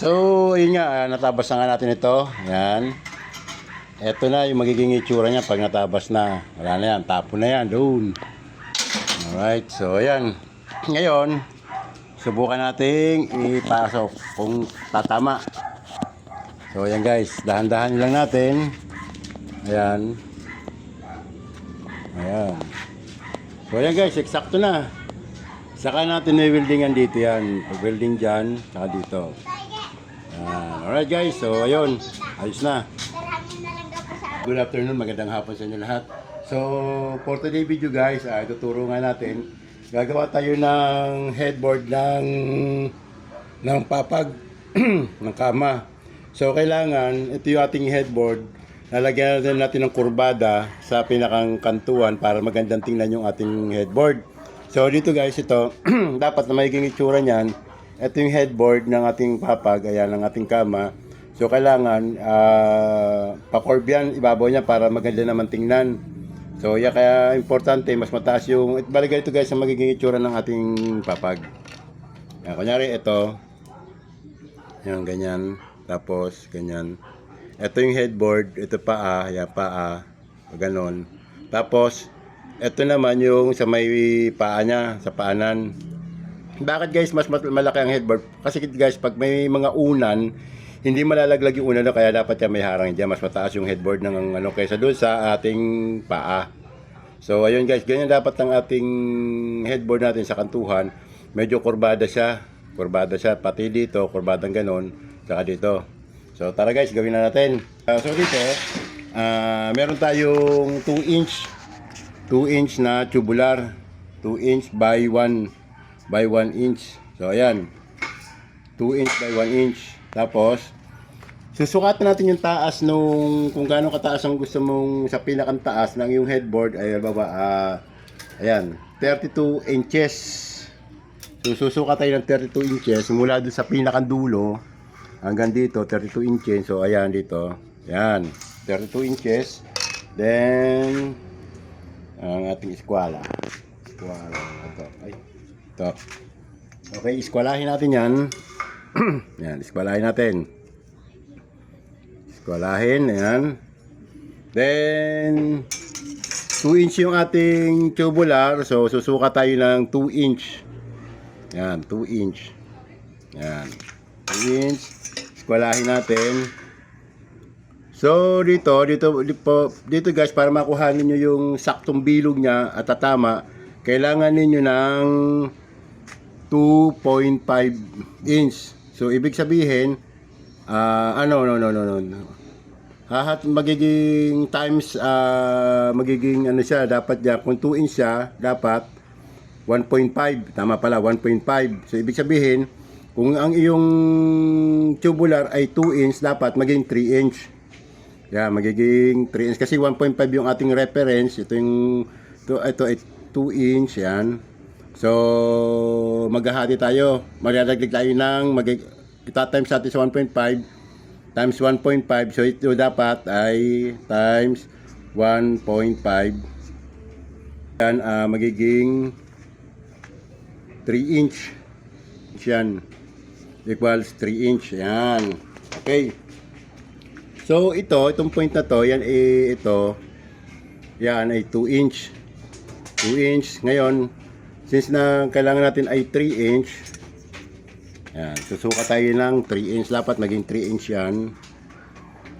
So, yun nga, natabas na nga natin ito. Yan. Ito na yung magiging itsura niya pag natabas na. Wala na yan, tapo na yan, doon. Alright, so ayan. Ngayon, subukan nating ipasok kung tatama. So ayan guys, dahan-dahan lang natin. Ayan. Ayan. So ayan guys, eksakto na. Saka natin may weldingan dito yan. Pag-welding dyan, saka dito. Ayan. Alright guys, so ayun. Ayos na. Good afternoon, magandang hapon sa inyo lahat. So, for today video guys, tuturo nga natin. Gagawa tayo ng headboard ng papag ng kama. So, kailangan, ito yung ating headboard. Lalagyan natin ng kurbada sa pinakang kantuan para magandang tingnan yung ating headboard. So, dito guys, ito, dapat na magiging itsura niyan. Ito yung headboard ng ating papag, ayan, ng ating kama. So, kailangan, pa-curve yan, ibabaw niya para maganda naman tingnan. So, yeah, kaya importante, mas mataas yung, balikan ito guys, ang magiging itsura ng ating papag. Yan, kunyari, ito. Yan, ganyan. Tapos, ganyan. Ito yung headboard, ito paa, yan, paa. Ganon. Tapos, ito naman yung sa may paa niya, sa paanan. Bakit guys, mas malaki ang headboard? Kasi guys, pag may mga unan, hindi malalaglag yung unan, kaya dapat yan may harang dyan. Mas mataas yung headboard ng kaysa doon sa ating paa. So, ayun guys, ganyan dapat ang ating headboard natin sa kantuhan. Medyo kurbada siya. Kurbada siya, pati dito, kurbadang ganon, saka dito. So, tara guys, gawin na natin. So, dito, meron tayong 2 inch na tubular. 2 inch by 1 inch. So, ayan. 2 inch by 1 inch. Tapos, susukatan natin yung taas nung, kung gaano kataas ang gusto mong sa pinakang taas ng yung headboard. Ay, ayan, 32 inches. So, susukat tayo ng 32 inches mula doon sa pinakang dulo hanggang dito, 32 inches. So, ayan, dito. Ayan, 32 inches. Then, ang ating eskwala. Ito. Ay, ito. Okay, eskwalahin natin yan. Yan, eskwalahin natin. Eskwalahin, ayan. Then, 2 inch yung ating tubular. So, susukat tayo ng 2 inch. Yan, 2 inch. Yan, 2 inch. Eskwalahin natin. So, dito guys, para makuha ninyo yung saktong bilog niya at tatama, kailangan ninyo ng 2.5 inch. So, ibig sabihin, magiging times, magiging ano siya, dapat niya, kung 2 inch siya, dapat 1.5. Tama pala, 1.5. So, ibig sabihin, kung ang iyong tubular ay 2 inch, dapat maging 3 inch. Yeah, magiging 3 inch. Kasi 1.5 yung ating reference. Ito ay 2 inch, yan. So, maghahati tayo. Magdadagdag tayo ng, itatimes natin sa 1.5 times 1.5. So, ito dapat ay times 1.5. Yan, magiging 3 inch. Yan. Equals 3 inch. Yan. Okay. So, itong point na to, yan ito. Yan ay 2 inch. 2 inch. Ngayon, since na kailangan natin ay 3 inch, yan, susuka tayo ng 3 inch. Dapat maging 3 inch yan.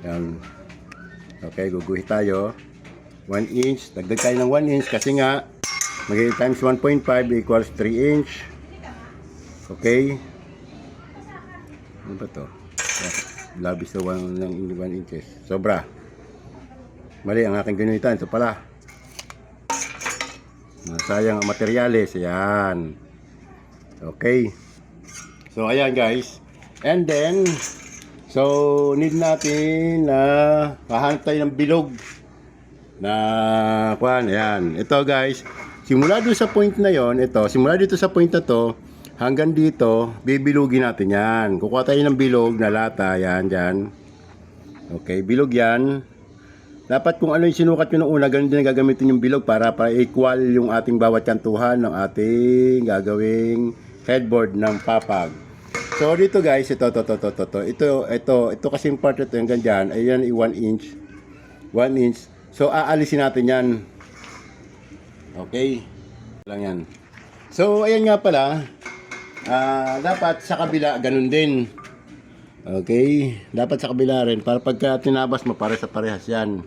Yan. Okay, guguhit tayo. 1 inch. Dagdag tayo ng 1 inch kasi nga, magiging times 1.5 equals 3 inch. Okay. Ano ba to? Labis na 1 inches. Sobra. Mali ang aking ginuhitan. Ito pala. Sayang ang materyales. Ayan. Okay. So, ayan guys. And then, so, need natin na pahanap tayo ng bilog. Ayan. Ito guys. Simula doon sa point na yon, simula dito sa point na to, hanggang dito, bibilugin natin yan. Kukuha tayo ng bilog na lata. Yan, dyan. Okay, bilog yan. Dapat kung ano yung sinukat nyo ng una, ganun din gagamitin yung bilog para equal yung ating bawat kantuhan ng ating gagawing headboard ng papag. So dito guys, ito kasing part ito hanggang dyan, ayan 1 inch. 1 inch. So aalisin natin yan. Okay. Lang yan. So ayan nga pala, dapat sa kabila ganun din. Okay, dapat sa kabila rin para pagka tinabas mo pare sa parehas yan.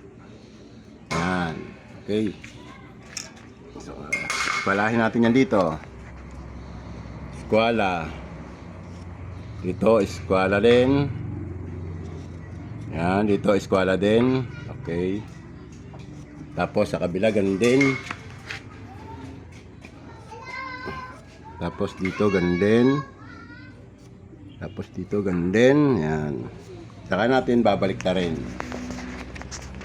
Yan. Okay. So, palahin natin yan dito. Eskwala. Dito, eskwala din. Yan, dito, eskwala din. Okay. Tapos, sa kabila, ganun din. Tapos, dito, ganun din. Tapos, dito, ganun din. Yan. Saka natin, babalik na rin.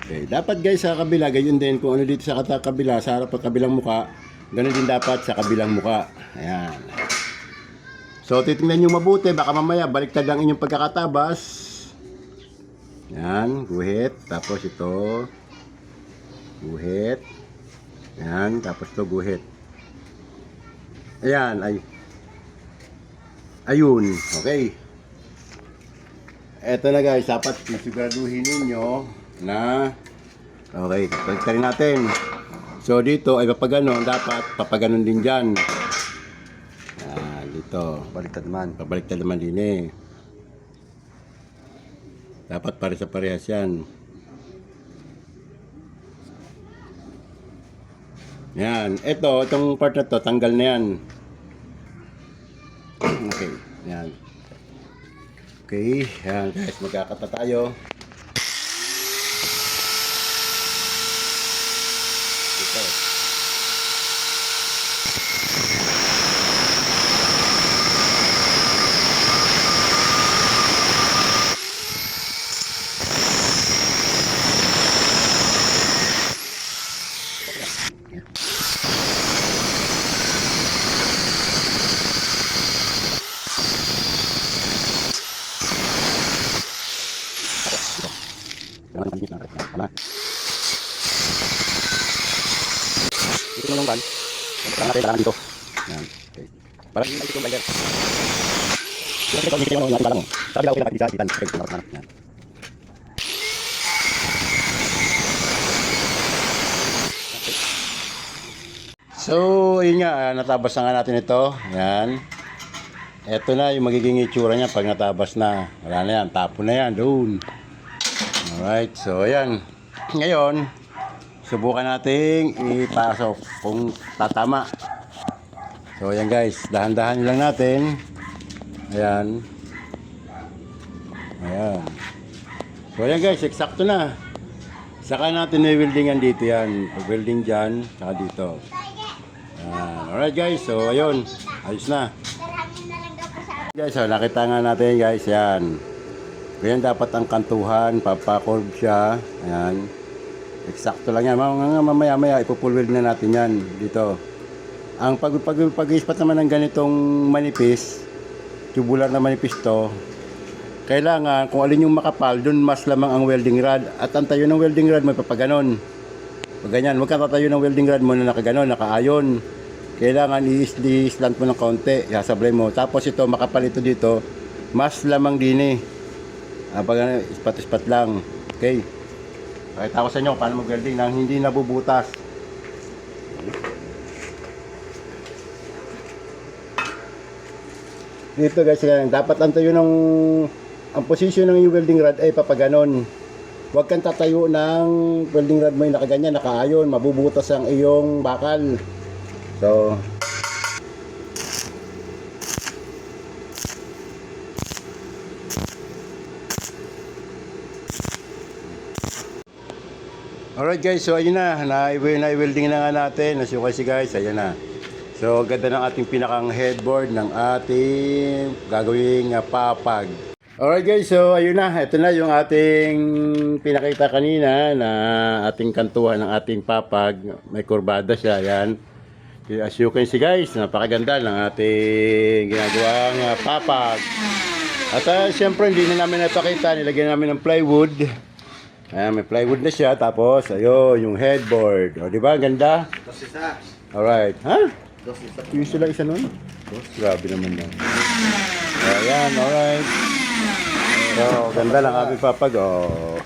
Okay. Dapat guys, sa kabila, ganyan din. Kung ano dito sa kabila, sa harap at kabilang muka, ganun din dapat sa kabilang muka. Ayan. So, titingnan nyo mabuti. Baka mamaya, baliktad ang inyong pagkakatabas. Yan, guhit. Tapos ito. Guhit. Yan, tapos ito, guhit. Ayan, ayun. Okay. Eto na guys, dapat siguraduhin ninyo na okay, baliktarin natin. So, dito ay papagano, dapat papaganon din dyan. Dito, pabaliktad naman din eh. Dapat pare sa parehas yan. Yan, itong part na to, tanggal na yan. Okay, yan. Okay, yan guys, magkakata tayo. Dito. Ito yung ban. Parang natin kailangan dito. Yan. Okay. Parang hindi ito yung binder. Ito yung natin mo. Sabi lang okay lang at isa. Yan. So, yun nga. Natabas na nga natin ito. Yan. Ito na yung magiging itsura niya pag natabas na. Wala na yan. Tapo na yan. Doon. Alright. So, ayan. Ngayon, subukan nating ipasok kung tatama. So, ayan guys. Dahan-dahan lang natin. Ayan. Ayan. So, ayan guys. Eksakto na. Saka natin i-weldingan dito yan. Pag-welding dyan, saka dito. Ayan. Alright guys. So, ayun. Ayos na. Guys, so, nakita nga natin guys. Ayan. Ganyan dapat ang kantuhan. Papakorb siya. Ayan. Eksakto lang yan. Mamaya ipo-full weld na natin yan dito. Ang pag-ispat naman ng ganitong manipis, tubular na manipis to, kailangan kung alin yung makapal, dun mas lamang ang welding rod. At ang tayo ng welding rod mo papaganon. Pag ganyan, huwag ka tatayo ng welding rod mo na nakaganon, nakaayon. Kailangan i-slant mo ng kaunti, sasablay mo. Tapos ito, makapal ito dito, mas lamang din eh. Pag ispat-ispat lang. Okay. Pakita ko sa inyo paano mag-welding nang hindi nabubutas. Dito guys, dapat ang tayo ng ang posisyon ng welding rod ay papaganon. Huwag kang tatayo ng welding rod mo yung nakaganyan, nakaayon, mabubutas ang iyong bakal. So, alright guys, so ayun na, na-welding na nga natin. As you can see guys, ayun na. So, ganda ng ating pinakang headboard ng ating gagawing papag. Alright guys, so ayun na. Ito na yung ating pinakita kanina na ating kantuhan ng ating papag. May kurbada siya, yan. As you can see guys, napakaganda ng ating ginagawang papag. At siyempre, hindi na namin napakita. Nilagyan namin ng plywood. Ayan, may plywood na siya. Tapos, ayun, yung headboard. O, di ba? Ganda? Alright. Ha? Yung sila isa nun? Grabe naman yan. Ayan, alright. So, ganda ng aming papag. Oh.